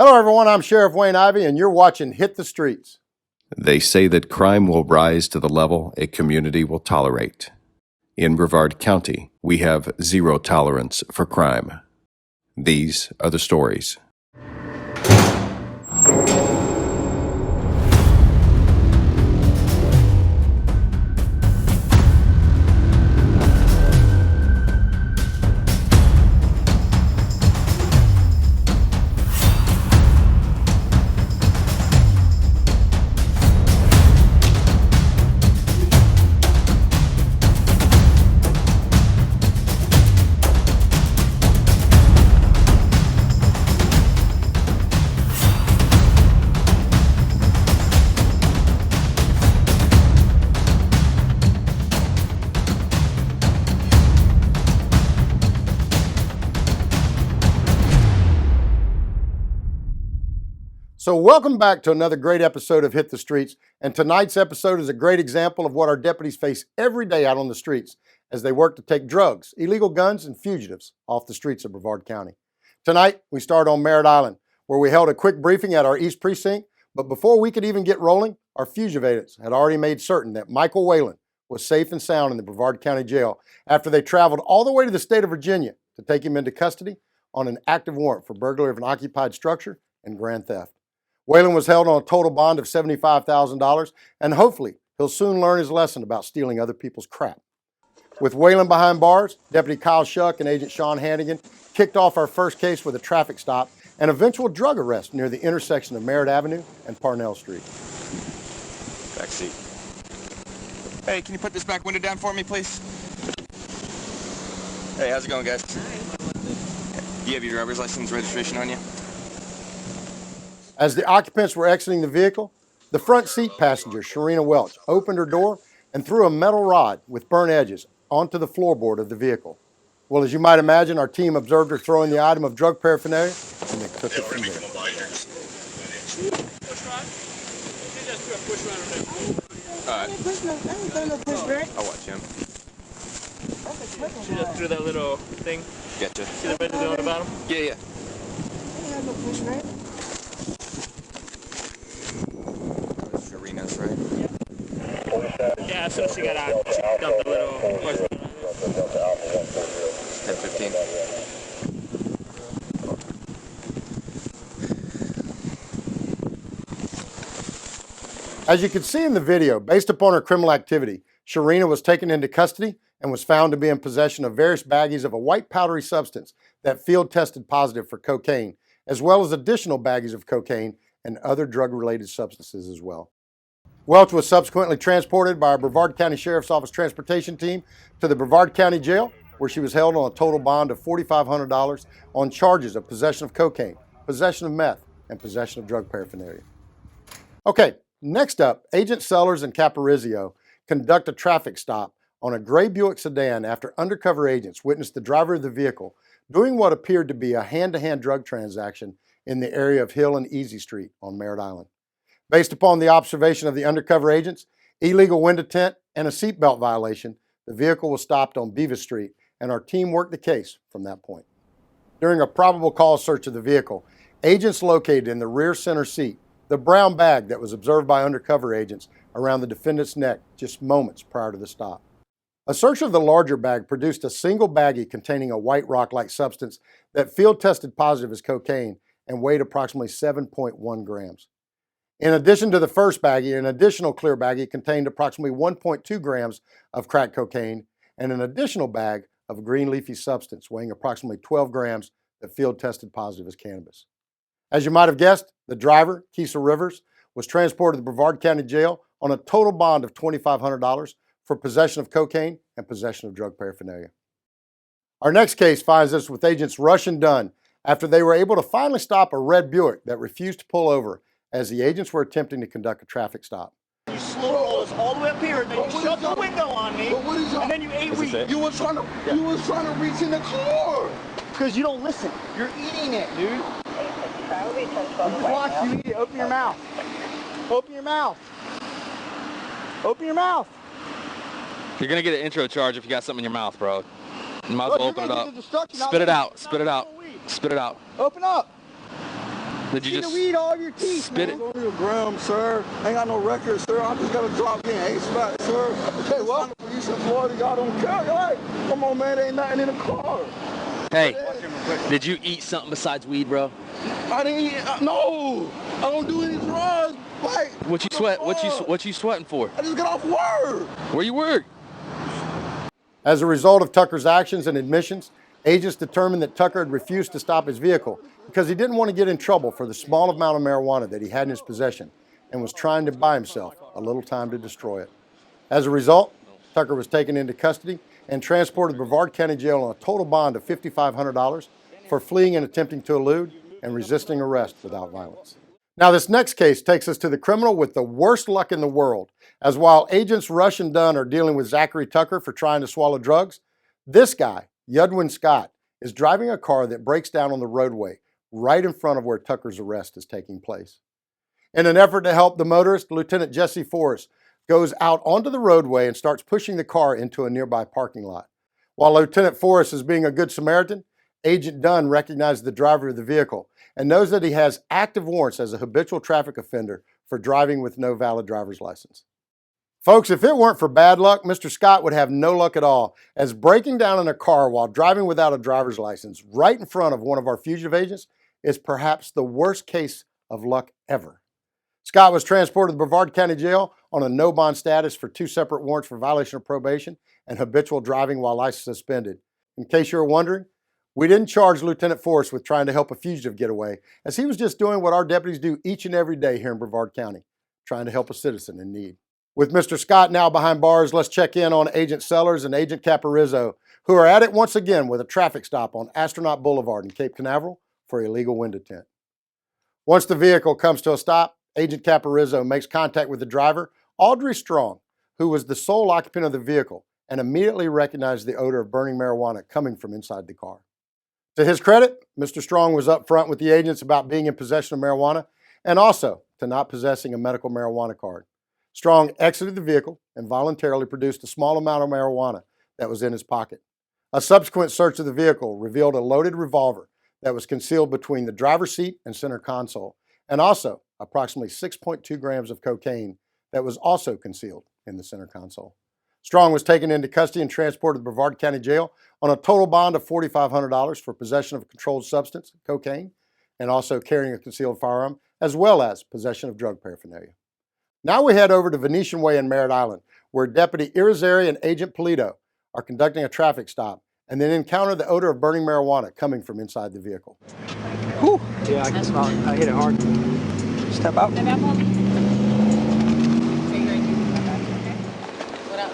Hello, everyone. I'm Sheriff Wayne Ivey, and you're watching Hit the Streets. They say that crime will rise to the level a community will tolerate. In Brevard County, we have zero tolerance for crime. These are the stories. So welcome back to another great episode of Hit the Streets. And tonight's episode is a great example of what our deputies face every day out on the streets as they work to take drugs, illegal guns, and fugitives off the streets of Brevard County. Tonight, we start on Merritt Island, where we held a quick briefing at our East Precinct. But before we could even get rolling, our fugitive agents had already made certain that Michael Whalen was safe and sound in the Brevard County Jail after they traveled all the way to the state of Virginia to take him into custody on an active warrant for burglary of an occupied structure and grand theft. Whalen was held on a total bond of $75,000, and hopefully he'll soon learn his lesson about stealing other people's crap. With Whalen behind bars, Deputy Kyle Shuck and Agent Sean Hannigan kicked off our first case with a traffic stop and eventual drug arrest near the intersection of Merritt Avenue and Parnell Street. Back seat. Hey, can you put this back window down for me, please? Hey, how's it going, guys? You have your driver's license registration on you? As the occupants were exiting the vehicle, the front seat passenger, Sharina Welch, opened her door and threw a metal rod with burnt edges onto the floorboard of the vehicle. Well, as you might imagine, our team observed her throwing the item of drug paraphernalia, and they took it from there. All right. I'll watch him. She just threw that little thing. Gotcha. See the bed on the bottom? Yeah. Sharina's, right? Yeah, as soon as she got out, she dumped the little poison. 10:15. As you can see in the video, based upon her criminal activity, Sharina was taken into custody and was found to be in possession of various baggies of a white powdery substance that field tested positive for cocaine, as well as additional baggies of cocaine and other drug-related substances as well. Welch was subsequently transported by our Brevard County Sheriff's Office transportation team to the Brevard County Jail, where she was held on a total bond of $4,500 on charges of possession of cocaine, possession of meth, and possession of drug paraphernalia. Okay, next up, Agent Sellers and Caparizio conduct a traffic stop on a gray Buick sedan after undercover agents witnessed the driver of the vehicle doing what appeared to be a hand-to-hand drug transaction in the area of Hill and Easy Street on Merritt Island. Based upon the observation of the undercover agents, illegal window tint, and a seatbelt violation, the vehicle was stopped on Beavis Street, and our team worked the case from that point. During a probable cause search of the vehicle, agents located in the rear center seat the brown bag that was observed by undercover agents around the defendant's neck just moments prior to the stop. A search of the larger bag produced a single baggie containing a white rock-like substance that field tested positive as cocaine and weighed approximately 7.1 grams. In addition to the first baggie, an additional clear baggie contained approximately 1.2 grams of crack cocaine and an additional bag of a green leafy substance weighing approximately 12 grams that field tested positive as cannabis. As you might have guessed, the driver, Keisha Rivers, was transported to the Brevard County Jail on a total bond of $2,500 for possession of cocaine and possession of drug paraphernalia. Our next case finds us with agents Rush and Dunn after they were able to finally stop a red Buick that refused to pull over as the agents were attempting to conduct a traffic stop. You slow roll us all the way up here, then you shut the window on me, and then you ate weed. You was trying to reach in the car. Because you don't listen. You're eating it, dude. I'm watching you eat it. Open your mouth. Open your mouth. Open your mouth. You're gonna get an intro charge if you got something in your mouth, bro. You might as well open it up. Spit it out. Spit it out. Spit it out. Open up. Did you Get just the weed all over your teeth, spit man. it? Only a gram, sir. Ain't got no record, sir. I just got a drop in H-back, sir. Hey, what? Police in Florida, y'all don't care. Y'all like, come on, man, there ain't nothing in the car. Hey, did you eat something besides weed, bro? I didn't eat, no. I don't do any drugs. Like, What you sweating for? I just got off work. Where you work? As a result of Tucker's actions and admissions, agents determined that Tucker had refused to stop his vehicle because he didn't want to get in trouble for the small amount of marijuana that he had in his possession and was trying to buy himself a little time to destroy it. As a result, Tucker was taken into custody and transported to Brevard County Jail on a total bond of $5,500 for fleeing and attempting to elude and resisting arrest without violence. Now, this next case takes us to the criminal with the worst luck in the world, as while agents Rush and Dunn are dealing with Zachary Tucker for trying to swallow drugs, this guy, Yudwin Scott, is driving a car that breaks down on the roadway right in front of where Tucker's arrest is taking place. In an effort to help the motorist, Lieutenant Jesse Forrest goes out onto the roadway and starts pushing the car into a nearby parking lot. While Lieutenant Forrest is being a good Samaritan, Agent Dunn recognizes the driver of the vehicle and knows that he has active warrants as a habitual traffic offender for driving with no valid driver's license. Folks, if it weren't for bad luck, Mr. Scott would have no luck at all, as breaking down in a car while driving without a driver's license right in front of one of our fugitive agents is perhaps the worst case of luck ever. Scott was transported to Brevard County Jail on a no-bond status for 2 separate warrants for violation of probation and habitual driving while license suspended. In case you're wondering, we didn't charge Lieutenant Forrest with trying to help a fugitive get away, as he was just doing what our deputies do each and every day here in Brevard County, trying to help a citizen in need. With Mr. Scott now behind bars, let's check in on Agent Sellers and Agent Caparizzo, who are at it once again with a traffic stop on Astronaut Boulevard in Cape Canaveral for illegal window tint. Once the vehicle comes to a stop, Agent Caparizzo makes contact with the driver, Audrey Strong, who was the sole occupant of the vehicle, and immediately recognized the odor of burning marijuana coming from inside the car. To his credit, Mr. Strong was upfront with the agents about being in possession of marijuana and also to not possessing a medical marijuana card. Strong exited the vehicle and voluntarily produced a small amount of marijuana that was in his pocket. A subsequent search of the vehicle revealed a loaded revolver that was concealed between the driver's seat and center console, and also approximately 6.2 grams of cocaine that was also concealed in the center console. Strong was taken into custody and transported to Brevard County Jail on a total bond of $4,500 for possession of a controlled substance, cocaine, and also carrying a concealed firearm, as well as possession of drug paraphernalia. Now we head over to Venetian Way in Merritt Island, where Deputy Irizarry and Agent Polito are conducting a traffic stop and then encounter the odor of burning marijuana coming from inside the vehicle. Whew. Yeah, I can smell it. I hit it hard. Step out.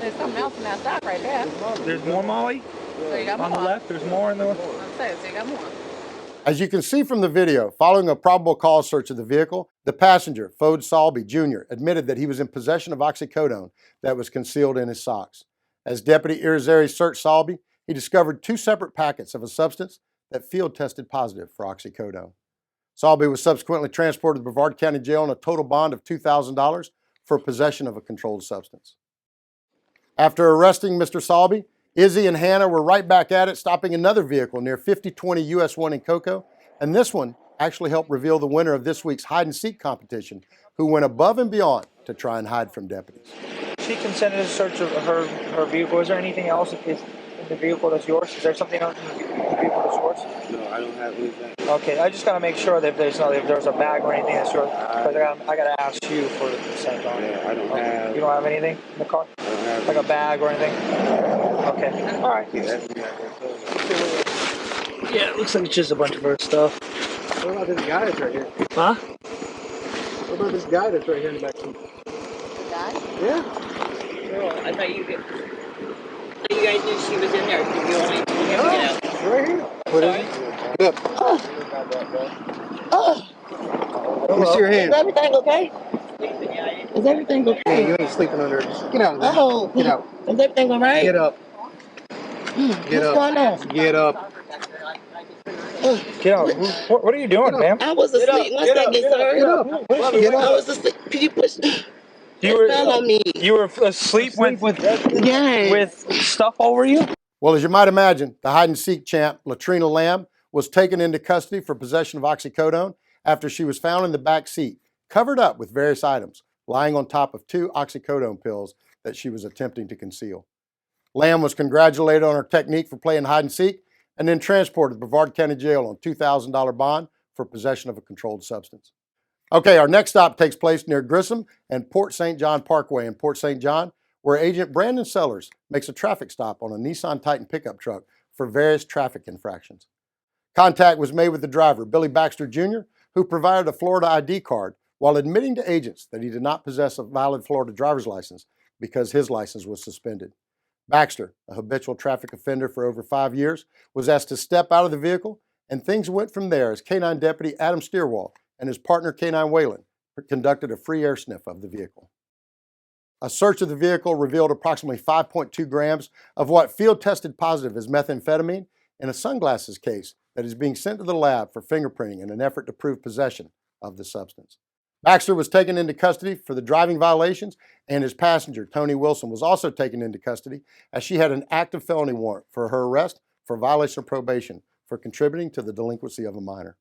There's something else in that stock right there. There's more Molly? So you got On more. the left, there's more in the... So you got more. As you can see from the video, following a probable cause search of the vehicle, the passenger, Fode Salby Jr., admitted that he was in possession of oxycodone that was concealed in his socks. As Deputy Irizarry searched Salby, he discovered 2 separate packets of a substance that field tested positive for oxycodone. Salby was subsequently transported to Brevard County Jail on a total bond of $2,000 for possession of a controlled substance. After arresting Mr. Salby, Izzy and Hannah were right back at it, stopping another vehicle near 5020 US 1 in Cocoa, and this one actually helped reveal the winner of this week's hide-and-seek competition, who went above and beyond to try and hide from deputies. She consented to search of her vehicle. Is there anything else in the vehicle that's yours? Is there something else in the vehicle that's yours? No, I don't have anything. Okay, I just gotta make sure that if there's a bag or anything that's yours, because I gotta ask you for the consent on it. Yeah, I don't Okay. have. You don't have anything in the car? I don't have. Like a bag or anything? Okay, all right. Yeah, it looks like it's just a bunch of her stuff. What about this guy that's right here? Huh? What about this guy that's right here in the back seat? The guy? Yeah. Girl, I thought you guys knew she was in there. Did you only get out? It's right here. What is it? Get up. Let me see your hand. Is everything okay? Is everything okay? Hey, you ain't sleeping under it. Just get out of there. Oh, Get out. Is everything all right? Get up. Get What's up. going on? Get up. Get out. What are you doing, ma'am? I was asleep. One second, sir. Get up. Get I up. was asleep. Could you push? You Fell on me. were asleep with Yes. stuff over you? Well, as you might imagine, the hide-and-seek champ, Latrina Lamb, was taken into custody for possession of oxycodone after she was found in the back seat, covered up with various items, lying on top of 2 oxycodone pills that she was attempting to conceal. Lamb was congratulated on her technique for playing hide and seek and then transported to Brevard County Jail on $2,000 bond for possession of a controlled substance. Okay, our next stop takes place near Grissom and Port St. John Parkway in Port St. John, where Agent Brandon Sellers makes a traffic stop on a Nissan Titan pickup truck for various traffic infractions. Contact was made with the driver, Billy Baxter Jr., who provided a Florida ID card while admitting to agents that he did not possess a valid Florida driver's license because his license was suspended. Baxter, a habitual traffic offender for over 5 years, was asked to step out of the vehicle, and things went from there as K-9 Deputy Adam Steerwald and his partner K-9 Whalen conducted a free air sniff of the vehicle. A search of the vehicle revealed approximately 5.2 grams of what field tested positive as methamphetamine in a sunglasses case that is being sent to the lab for fingerprinting in an effort to prove possession of the substance. Baxter was taken into custody for the driving violations, and his passenger, Tony Wilson, was also taken into custody as she had an active felony warrant for her arrest for violation of probation for contributing to the delinquency of a minor.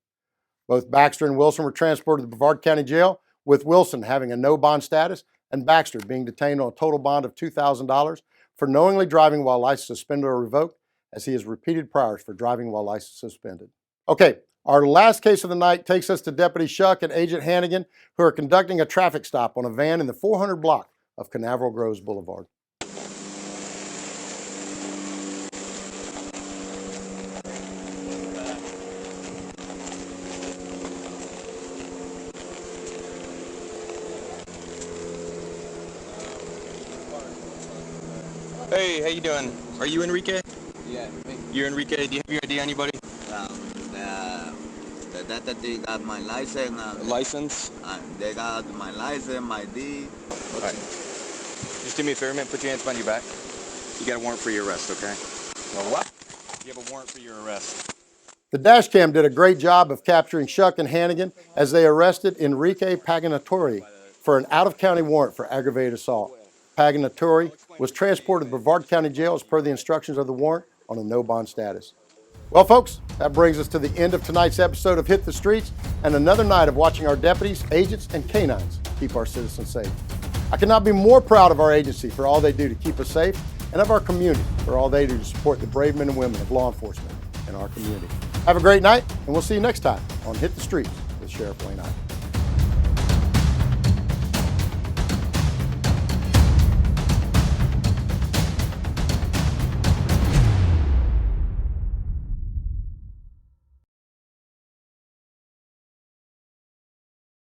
Both Baxter and Wilson were transported to Brevard County Jail, with Wilson having a no bond status and Baxter being detained on a total bond of $2,000 for knowingly driving while license suspended or revoked, as he has repeated priors for driving while license suspended. Okay, our last case of the night takes us to Deputy Shuck and Agent Hannigan, who are conducting a traffic stop on a van in the 400 block of Canaveral Groves Boulevard. Hey, how you doing? Are you Enrique? Yeah, me. You're Enrique. Do you have your ID on you, buddy? The detective got my license. License? They got my license, my ID. All right. Just do me a favor, man. Put your hands behind your back. You got a warrant for your arrest, okay? Well, what? You have a warrant for your arrest. The dash cam did a great job of capturing Shuck and Hannigan as they arrested Enrique Paganatori for an out-of-county warrant for aggravated assault. Paganatori was transported to Brevard County Jail as per the instructions of the warrant on a no-bond status. Well, folks, that brings us to the end of tonight's episode of Hit the Streets and another night of watching our deputies, agents, and canines keep our citizens safe. I cannot be more proud of our agency for all they do to keep us safe and of our community for all they do to support the brave men and women of law enforcement in our community. Have a great night, and we'll see you next time on Hit the Streets with Sheriff Wayne Ivey.